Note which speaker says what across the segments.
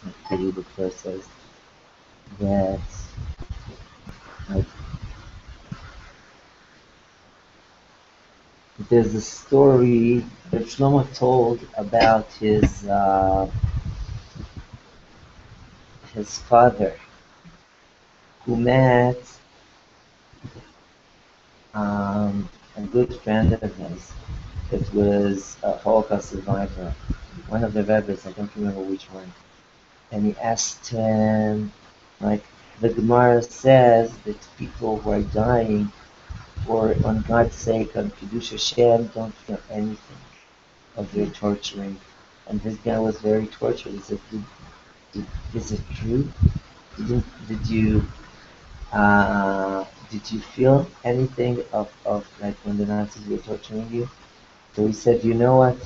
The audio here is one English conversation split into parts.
Speaker 1: Actually, the verse says that like, there's a story that Shlomo told about his father who met a good friend of his. It was a Holocaust survivor, one of the rabbis, I don't remember which one. And he asked him, like, the Gemara says that people who are dying for on God's sake, on Kiddush Hashem, don't feel anything of their torturing. And this guy was very tortured. He said, is it true? Did you did you feel anything of like when the Nazis were torturing you? So he said, you know what?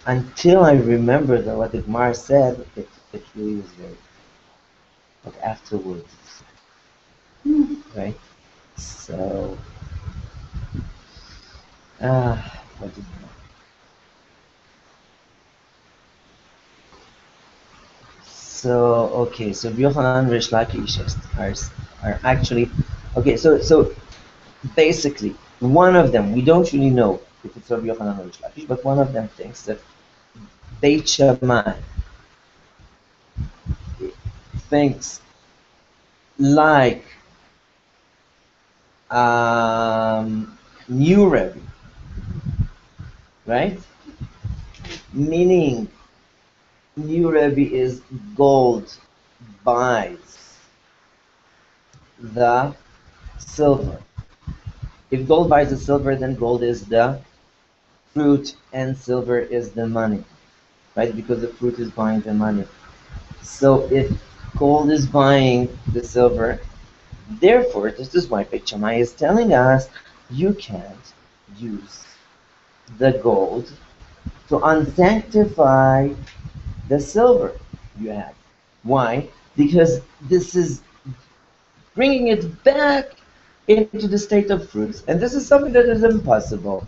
Speaker 1: Until I remember that what the Gemara said, it really was very, but afterwards, right? So, what did so okay, so Yochanan Rish Lakish are actually okay. So basically, one of them we don't really know if it's Rabbi Yochanan or Rish Lakish, but one of them thinks that Beit Shammai thinks like new Rebbe, right? Meaning new Rebbe is gold buys the silver. If gold buys the silver, then gold is the fruit and silver is the money, right? Because the fruit is buying the money. So if gold is buying the silver, therefore, this is why Beit Shammai is telling us you can't use the gold to unsanctify the silver you have. Why? Because this is bringing it back into the state of fruits, and this is something that is impossible.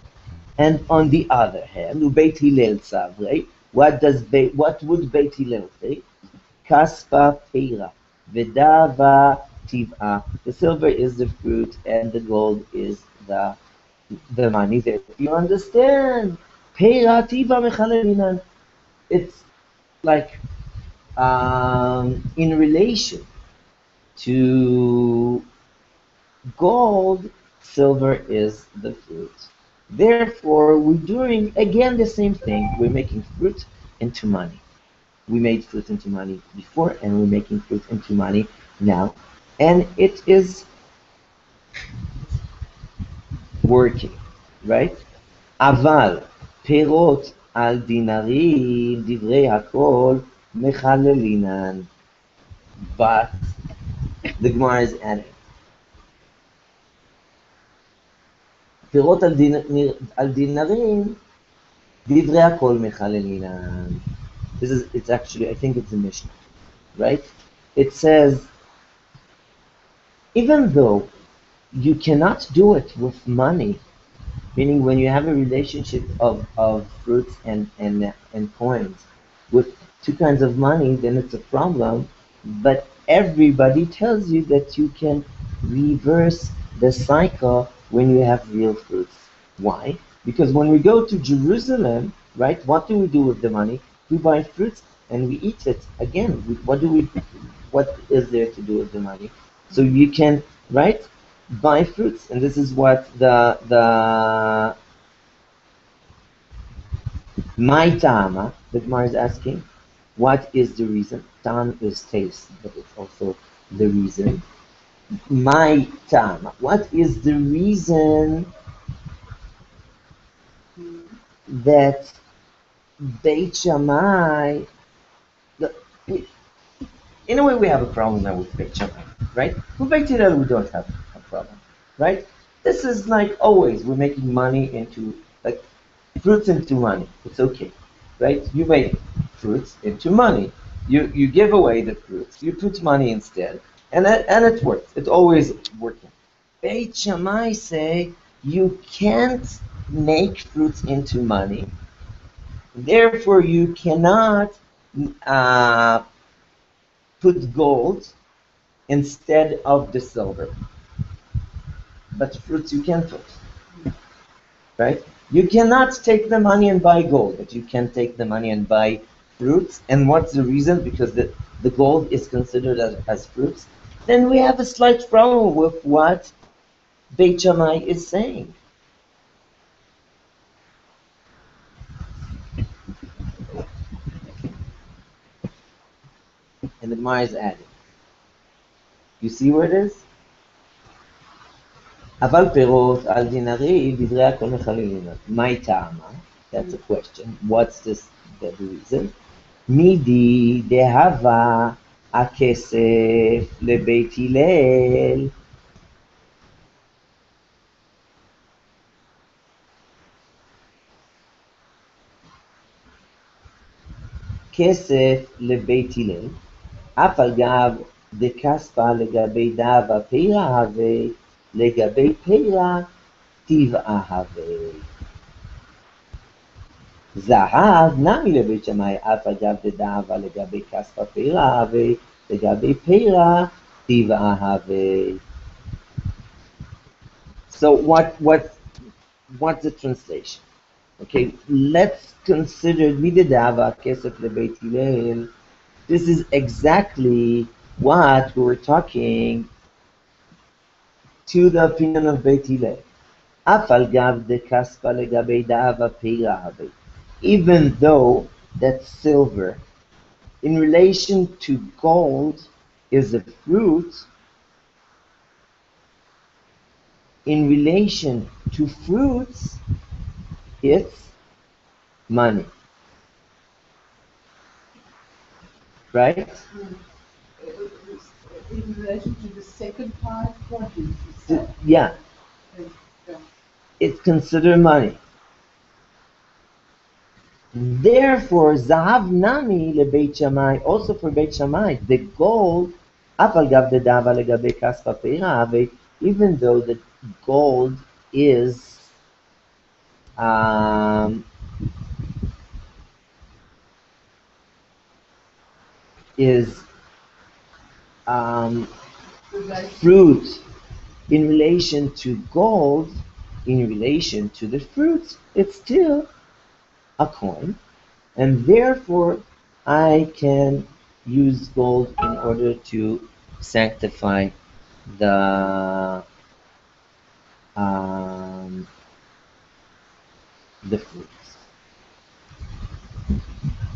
Speaker 1: And on the other hand, Beit Hillel Savrei, what would Beit Hillel say? Kaspa Peira, Vedava Tiva. The silver is the fruit, and the gold is the money. That you understand? Peira Tiva Mechalelinan. It's like in relation to gold, silver is the fruit. Therefore, we're doing again the same thing. We're making fruit into money. We made fruit into money before, and we're making fruit into money now. And it is working, right? אבל פירות על דינרים, דברי הכל, מחללינן. But the Gemara is adding, פירות על דינרים, דברי הכל מחללינן. It's actually, I think it's a Mishnah, right? It says, even though you cannot do it with money, meaning when you have a relationship of fruits and coins with two kinds of money, then it's a problem. But everybody tells you that you can reverse the cycle when you have real fruits. Why? Because when we go to Jerusalem, right, what do we do with the money? We buy fruits and we eat it. Again, what is there to do with the money? So you can, right, buy fruits, and this is what the my tama, the Gemara is asking, what is the reason? Tam is taste, but it's also the reason. My tama, what is the reason that Beit Shammai, in a way we have a problem now with Beit Shammai, right? With Beit Hillel we don't have a problem, right? This is like always, we're making money into, like, fruits into money. It's okay, right? You make fruits into money. You give away the fruits. You put money instead, and it works. It's always working. Beit Shammai say you can't make fruits into money. Therefore, you cannot uh, put gold instead of the silver. But fruits you can put, right? You cannot take the money and buy gold, but you can take the money and buy fruits. And what's the reason? Because the gold is considered as fruits. Then we have a slight problem with what Beit Shammai is saying. And the Gemara is adding. You see where it is? אבל פירות על דינרי בדרי הכל מחללים. מהי טעמה? That's a question. What's the reason? מידי דהבה הכסף לבית הלל. כסף לבית הלל, אף על גב דכספא לגבי דהבה פירה הווה, לגבי פירה טבעה הווה. זהב נמי לבית שמאי, אף על גב דדהבה לגבי כספא פירה הווה, לגבי פירה טבעה הווה. So what's the translation? Okay, let's consider midedava kesef lebeit hillel. This is exactly what we were talking to the opinion of Beit Hillel. Afal gav de kaspa legabe dava peirabe. Even though that silver, in relation to gold, is a fruit, in relation to fruits, it's money. Right?
Speaker 2: In relation to the second part, what did you say?
Speaker 1: Yeah. It's considered money. Therefore, Zahav Nami lebeit Shammai, also for Beit Shammai, the gold, Afal gav de dava legabe kaspa peira, even though the gold is fruit in relation to gold, in relation to the fruits, it's still a coin, and therefore I can use gold in order to sanctify the fruits.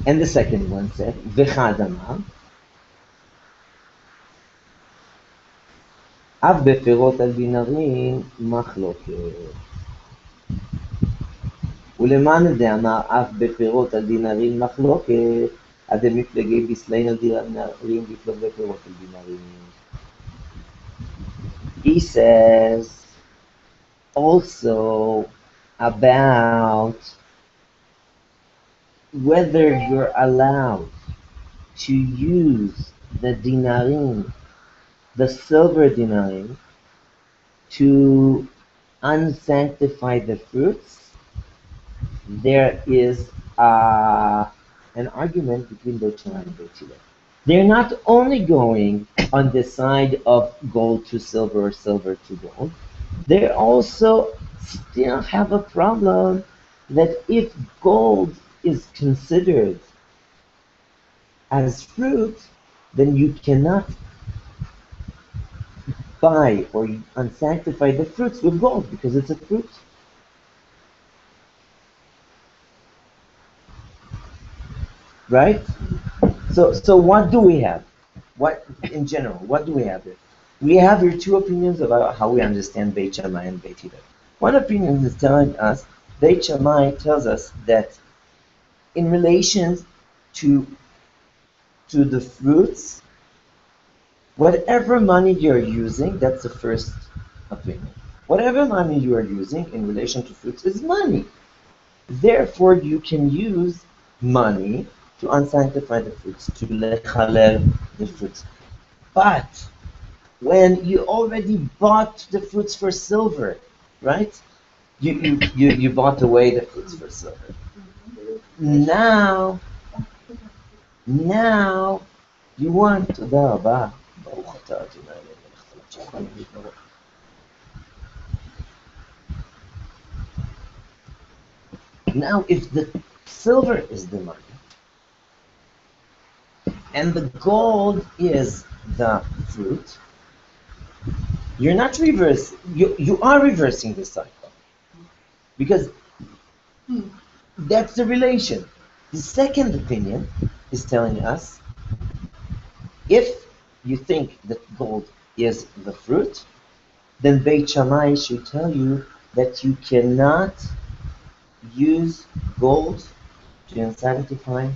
Speaker 1: And the second one said, "V'chadama." אף בפירות על דינרים מחלוקת. ולמען דאמר אף בפירות על דינרים מחלוקת, עד המפלגי בסליין על דינרים בפלוג בפירות על דינרים. He says also about whether you're allowed to use the dinarim, the silver dinarim, to unsanctify the fruits. There is an argument between Beit Shammai and Beit Hillel. They're not only going on the side of gold to silver or silver to gold, they also still have a problem that if gold is considered as fruit, then you cannot buy or unsanctify the fruits with gold because it's a fruit. Right? So what do we have? What in general? What do we have here? We have here two opinions about how we understand Beit Shammai and Beit Hillel. One opinion is telling us Beit Shammai tells us that in relation to the fruits, whatever money you're using, that's the first opinion. Whatever money you are using in relation to fruits is money. Therefore, you can use money to unsanctify the fruits, to lechalel the fruits. But when you already bought the fruits for silver, right? You bought away the fruits for silver. Now Now you want תודה רבה, ברוך אתה אדוני אלוהינו מלך העולם שהכל נהיה בדברו. Now if the silver is the money and the gold is the fruit, you're not reversing, you are reversing the cycle. Because that's the relation. The second opinion is telling us if you think that gold is the fruit, then Beit Shammai should tell you that you cannot use gold to sanctify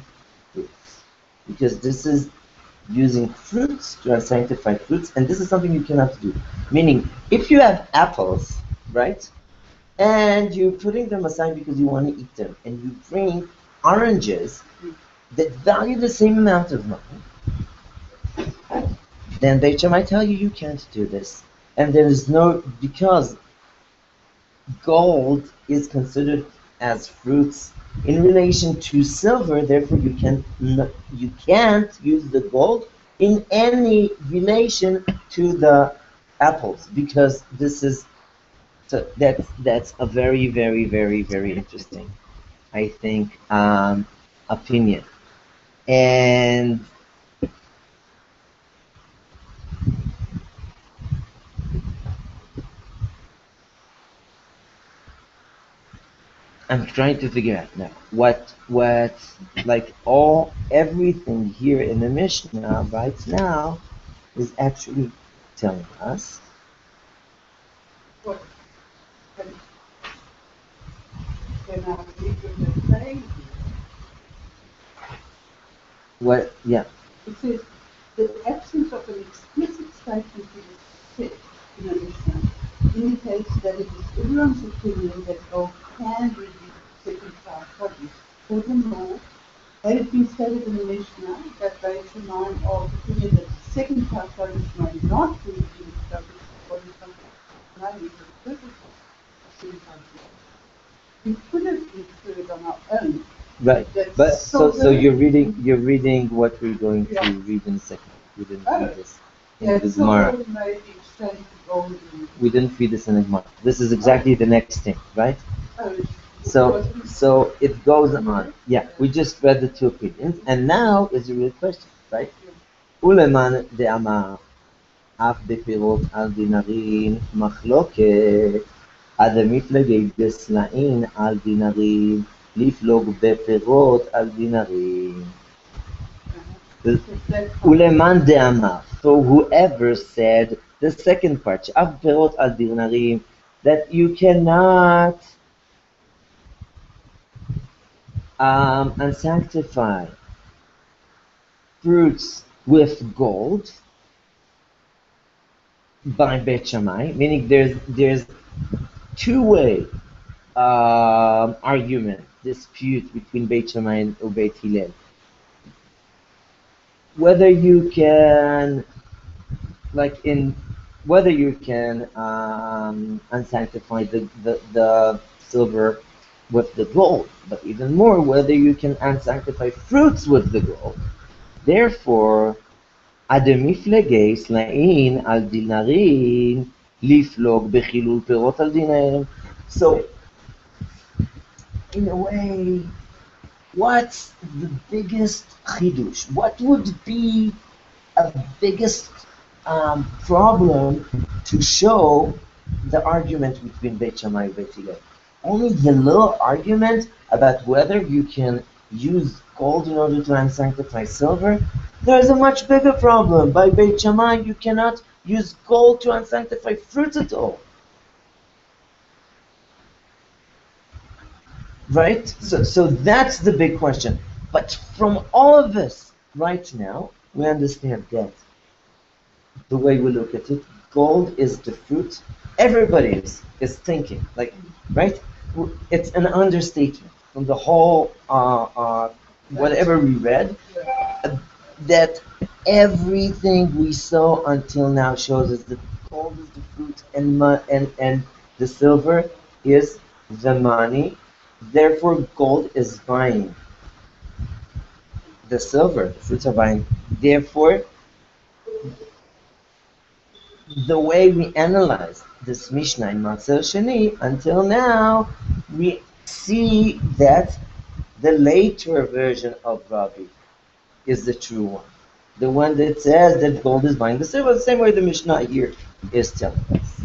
Speaker 1: fruits. Because this is using fruits to sanctify fruits, and this is something you cannot do. Meaning, if you have apples, right, and you're putting them aside because you want to eat them, and you bring oranges that value the same amount of money, then Beit Shammai tell you you can't do this. And there is no, because gold is considered as fruits in relation to silver, therefore you can't use the gold in any relation to the apples, because this is, so that's a very, very, very, very interesting, I think, opinion. And I'm trying to figure out now what like everything here in the Mishnah right now is actually telling us
Speaker 2: What? Can I read what they're saying?
Speaker 1: what, yeah.
Speaker 2: It says, the absence of an explicit statement to the text in the Mishnah indicates that it is everyone's opinion that gold can be used second class produce. Furthermore, had it been stated in the Mishnah that Beit Shammai are of opinion that the second class produce may not be used subject to body functionality for the purpose of second class produce, we could have inferred on our own.
Speaker 1: Right, but so you're reading what we're going to read in a second. We didn't read this in the Gemara. We didn't read this in the Gemara. This is exactly the next thing, right? So it goes on. Yeah, we just read the two opinions, and now is the real question, right? Uleman de'amar af bepiroot al dinarin machloket ad miflegei deslain al dinarin לפלוג בפירות על דינרים. ולמאן דאמר, so whoever said the second part, שאף פירות על דינרים, that you cannot unsanctify fruits with gold by Beit Shammai, meaning there's two-way argument, dispute between Beit Shammai and Beit Hillel. Whether you can, unsanctify the silver with the gold, but even more, whether you can unsanctify fruits with the gold. Therefore, ademiflegei slain al dinarin liflog bechilul perot al dinarin. So, in a way, what's the biggest chidush? What would be a biggest problem to show the argument between Beit Shammai and Beit Hillel? Only the little argument about whether you can use gold in order to unsanctify silver. There's a much bigger problem. By Beit Shammai, you cannot use gold to unsanctify fruits at all. Right? So that's the big question. But from all of this, right now, we understand that the way we look at it, gold is the fruit. Everybody is thinking, right? It's an understatement from the whole, whatever we read, that everything we saw until now shows us that gold is the fruit and the silver is the money. Therefore, gold is buying. the silver, the fruits are buying. Therefore, the way we analyze this Mishnah in Matzah Sheni until now, we see that the later version of Rabbi is the true one. The one that says that gold is buying the silver, the same way the Mishnah here is telling us.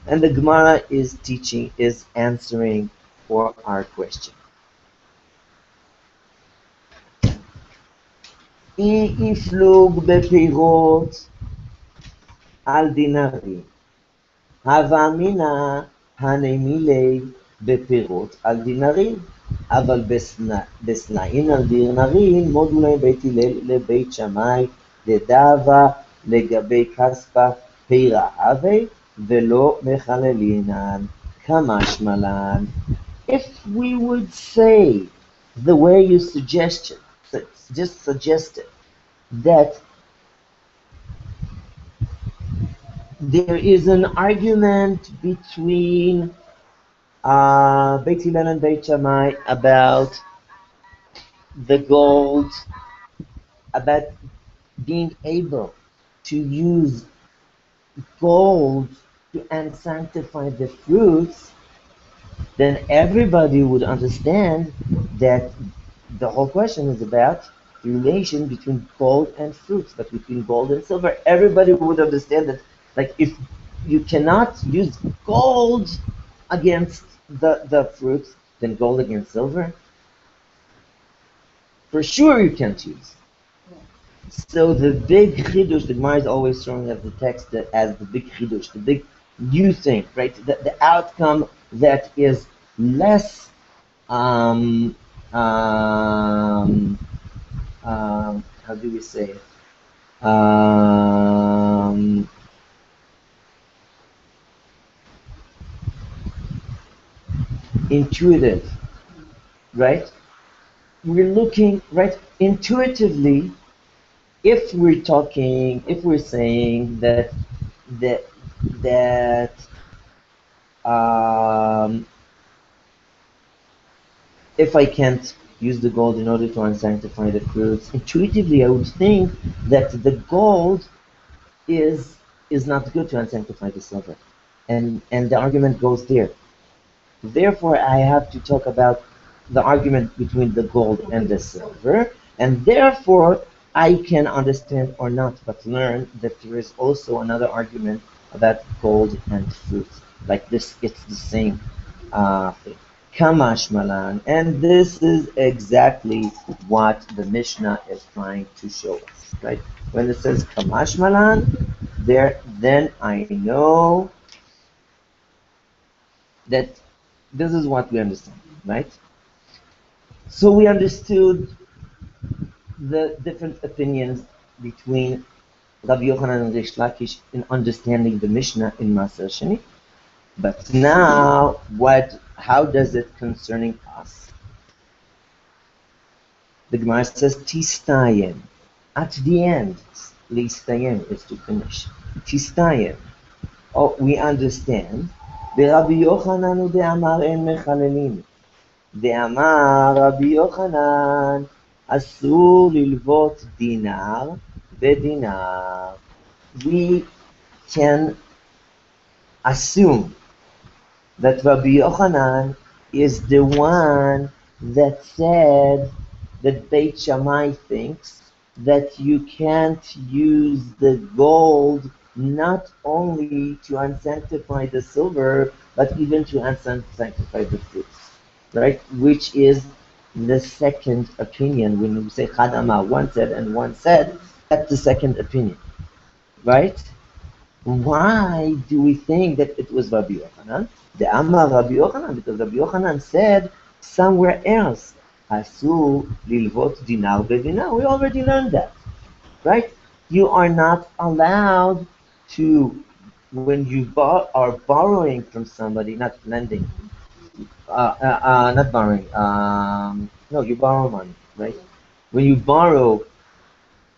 Speaker 1: And the Gemara is teaching, is answering for our question. אי יפלוג בפירות על דינרים. הווה אמינא הנמילי בפירות על דינרים. אבל בסנאין על דינרים מודו להם בית הלל לבית שמאי דדאבה לגבי כספא פירא הווה ולא מחללינן כמשמע לן. If we would say the way you just suggested, that there is an argument between Beit Hillel and Beit Shammai about the gold, about being able to use gold to sanctify the fruits, then everybody would understand that the whole question is about the relation between gold and fruits, but between gold and silver. Everybody would understand that, like, if you cannot use gold against the fruits, then gold against silver, for sure you can't use. So the big chidush, the Gemara is always showing as the text as the big chidush, the big new thing, right? The outcome that is less how do we say it? Intuitive, right? We're looking, right, intuitively, if we're saying that that if I can't use the gold in order to unsanctify the fruits, intuitively I would think that the gold is not good to unsanctify the silver, and the argument goes there. Therefore, I have to talk about the argument between the gold and the silver, and therefore I can understand or not, but learn that there is also another argument about gold and fruit. Like this, it's the same thing. Kamash malan, and this is exactly what the Mishnah is trying to show us, right? When it says Kamash malan, then I know that this is what we understand, right? So we understood the different opinions between Rabbi Yochanan and Rish Lakish in understanding the Mishnah in Maser Sheni. But now, how does it concerning us? The Gemara says, Tistayim. At the end, Listayim is to finish. Tistayim. Oh, we understand. Rabbi Yochanan de'amar en mechalelin. De'amar Rabbi Yochanan asur lilvot dinar bedinar. We can assume that Rabbi Yochanan is the one that said that Beit Shammai thinks that you can't use the gold not only to unsanctify the silver, but even to unsanctify the fruits, right? Which is the second opinion. When we say Chadama, one said and one said, that's the second opinion, right? Why do we think that it was Rabbi Yochanan? The Amar Rabbi Yochanan, because Rabbi Yochanan said somewhere else, Asur lilvot dinar bedinar. We already learned that, right? You are not allowed to, when you are borrowing from somebody, not lending, not borrowing, no, you borrow money, right? When you borrow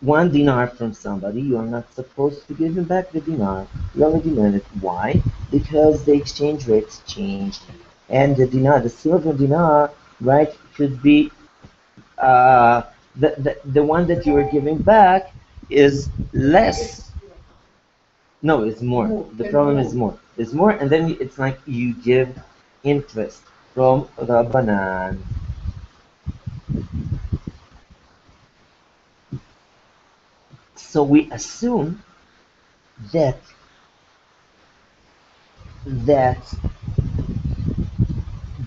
Speaker 1: 1 dinar from somebody, you are not supposed to give him back the dinar. We already learned it. Why? Because the exchange rates changed. And the dinar, the silver dinar, right, could be The one that you are giving back is less. No, it's more. The problem is more. It's more, and then it's like you give interest from Rabbanan. So we assume that that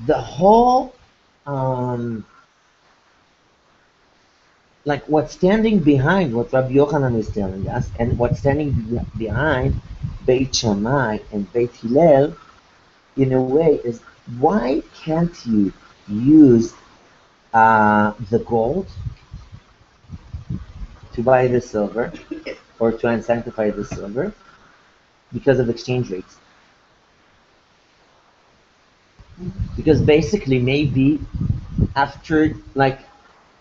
Speaker 1: the whole like what's standing behind what Rabbi Yochanan is telling us, and what's standing behind Beit Shammai and Beit Hillel, in a way, is why can't you use the gold to buy the silver or to unsanctify the silver because of exchange rates? Because basically, maybe after like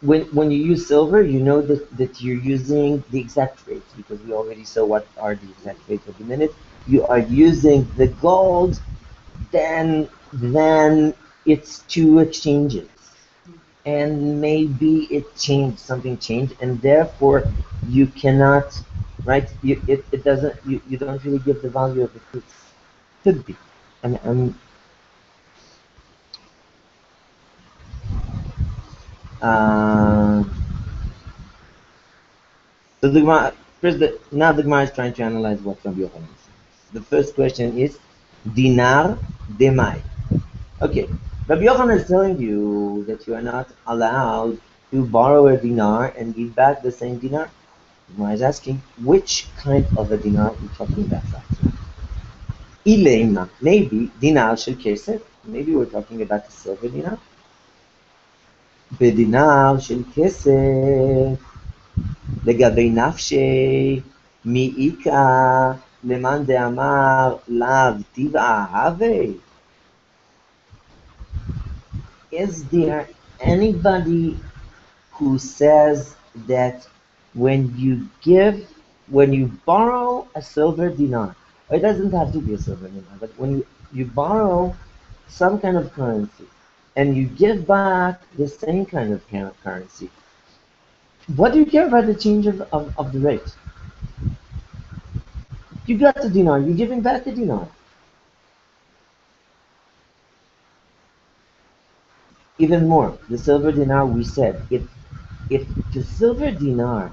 Speaker 1: when you use silver, you know that you're using the exact rates because we already saw what are the exact rates of the minute. You are using the gold, then it's two exchanges, and maybe something changed, and therefore you cannot, right? It doesn't. You don't really give the value of the fruits. Could be, and uh, so the Gemara, now the Gemara is trying to analyze what Rabbi Yochanan says. The first question is dinar demai. Okay, Rabbi Yochanan is telling you that you are not allowed to borrow a dinar and give back the same dinar. The Gemara is asking which kind of a dinar are we talking about right? Ilema, maybe dinar shel kesef. Maybe we're talking about the silver dinar. בדינר של כסף לגבי נפשי מאיכא למאן דאמר לאו טבעה הווה. Is there anybody who says that when you borrow a silver dinar, it doesn't have to be a silver dinar, but when you borrow some kind of currency and you give back the same kind of currency, what do you care about the change of the rate? You got the dinar, you're giving back the dinar. Even more, the silver dinar, we said, if the silver dinar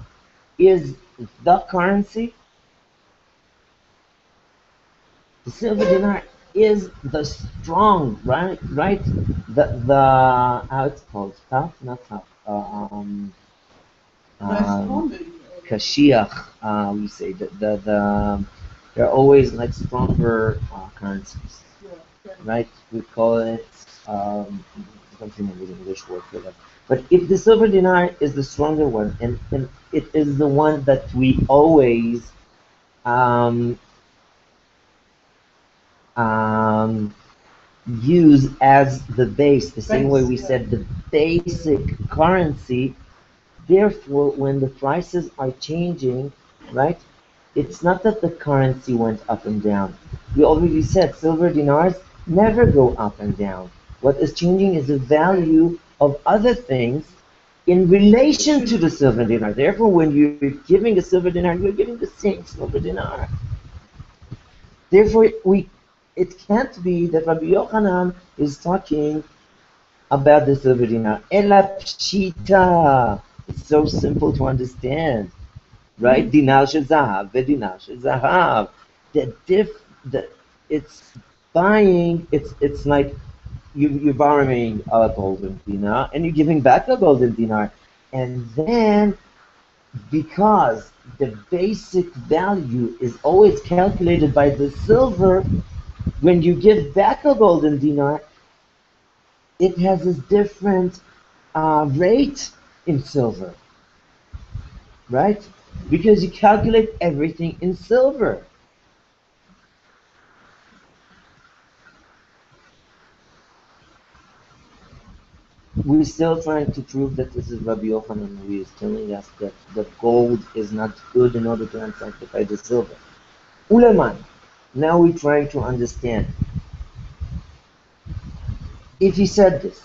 Speaker 1: is the currency, the silver dinar is the strong, right? The how it's called, tough, not tough. Kashiach, we say the they're always like stronger currencies, right? We call it I don't remember the English word for that. But if the silver dinar is the stronger one, and it is the one that we always um, um, use as the base, the same way we said the basic currency. Therefore, when the prices are changing, right, it's not that the currency went up and down. We already said silver dinars never go up and down. What is changing is the value of other things in relation to the silver dinar. Therefore, when you're giving a silver dinar, you're giving the same silver dinar. Therefore, it can't be that Rabbi Yochanan is talking about the silver dinar. Ela pshita. It's so simple to understand, right? Dinar shel zahav, dinar shel zahav. The it's buying. It's like you're borrowing a golden dinar and you're giving back a golden dinar, and then because the basic value is always calculated by the silver, when you give back a golden dinar, it has a different rate in silver, right? Because you calculate everything in silver. We're still trying to prove that this is Rabbi Yochanan, who is telling us that the gold is not good in order to unsanctify the silver. Uleman. Now we're trying to understand. If he said this,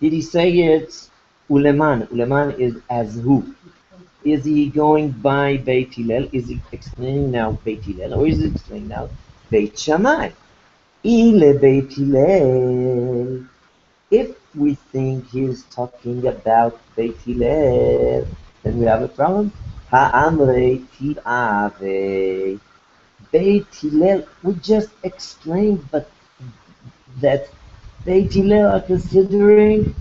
Speaker 1: did he say it Uleman is as who? Is he going by Beit Hillel? Is he explaining now Beit Hillel, or is he explaining now Beit Shammai? Ile Beit Hillel. If we think he's talking about Beit Hillel, then we have a problem. Ha'amrei ave. Beit Hillel, we just explained, but that Beit Hillel are considering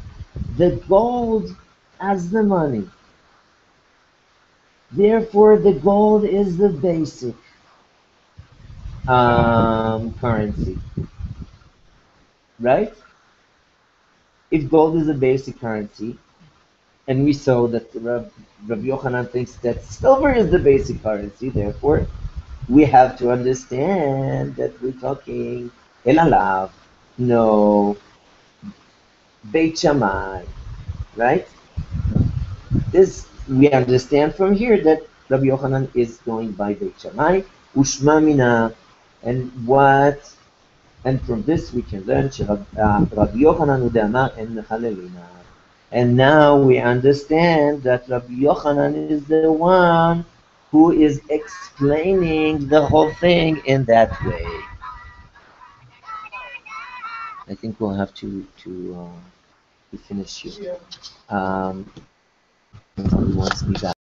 Speaker 1: the gold as the money. Therefore, the gold is the basic currency, right? If gold is a basic currency, and we saw that Rabbi Yochanan thinks that silver is the basic currency, therefore, we have to understand that we're talking Elalav, no, Beit Shammai, right? This we understand from here that Rabbi Yochanan is going by Beit Shammai, Ushma Mina, and what? And from this we can learn Rabbi Yochanan Udama and Mechalelina. And now we understand that Rabbi Yochanan is the one who is explaining the whole thing in that way. I think we'll have to finish here.
Speaker 2: Yeah.
Speaker 1: Um, somebody wants me back.